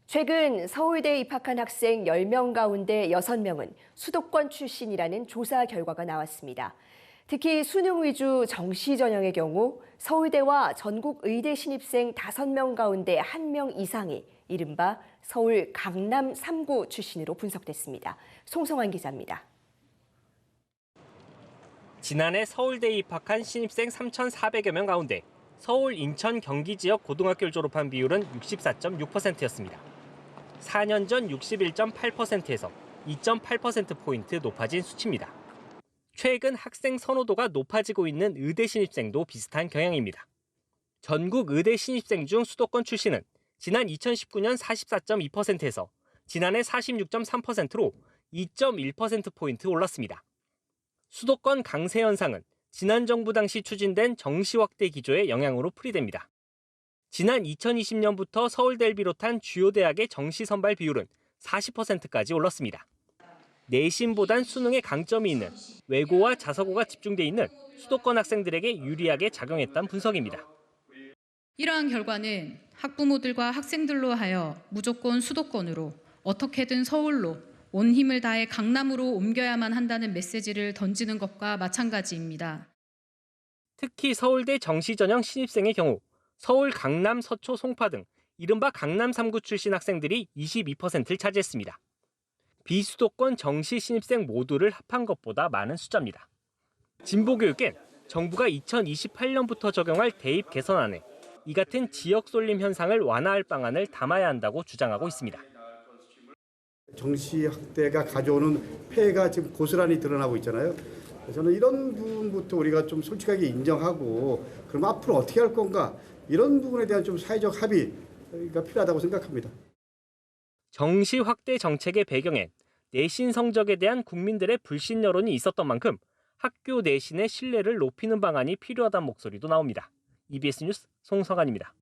최근 서울대에 입학한 학생 10명 가운데 6명은 수도권 출신이라는 조사 결과가 나왔습니다. 특히 수능 위주 정시 전형의 경우 서울대와 전국 의대 신입생 5명 가운데 1명 이상이 이른바 서울 강남 3구 출신으로 분석됐습니다. 송성환 기자입니다. 지난해 서울대에 입학한 신입생 3,400여 명 가운데 서울, 인천, 경기 지역 고등학교를 졸업한 비율은 64.6%였습니다. 4년 전 61.8%에서 2.8%포인트 높아진 수치입니다. 최근 학생 선호도가 높아지고 있는 의대 신입생도 비슷한 경향입니다. 전국 의대 신입생 중 수도권 출신은 지난 2019년 44.2%에서 지난해 46.3%로 2.1%포인트 올랐습니다. 수도권 강세 현상은 지난 정부 당시 추진된 정시 확대 기조의 영향으로 풀이됩니다. 지난 2020년부터 서울대를 비롯한 주요 대학의 정시 선발 비율은 40%까지 올랐습니다. 내신보단 수능에 강점이 있는 외고와 자사고가 집중돼 있는 수도권 학생들에게 유리하게 작용했다는 분석입니다. 이러한 결과는 학부모들과 학생들로 하여 무조건 수도권으로 어떻게든 서울로 온 힘을 다해 강남으로 옮겨야만 한다는 메시지를 던지는 것과 마찬가지입니다. 특히 서울대 정시 전형 신입생의 경우 서울, 강남, 서초, 송파 등 이른바 강남 3구 출신 학생들이 22%를 차지했습니다. 비수도권 정시 신입생 모두를 합한 것보다 많은 숫자입니다. 진보교육계는 정부가 2028년부터 적용할 대입 개선안에 이 같은 지역 쏠림 현상을 완화할 방안을 담아야 한다고 주장하고 있습니다. 정시 확대가 가져오는 폐해가 지금 고스란히 드러나고 있잖아요. 저는 이런 부분부터 우리가 좀 솔직하게 인정하고 그럼 앞으로 어떻게 할 건가 이런 부분에 대한 좀 사회적 합의가 필요하다고 생각합니다. 정시 확대 정책의 배경엔 내신 성적에 대한 국민들의 불신 여론이 있었던 만큼 학교 내신의 신뢰를 높이는 방안이 필요하다는 목소리도 나옵니다. EBS 뉴스 송성환입니다.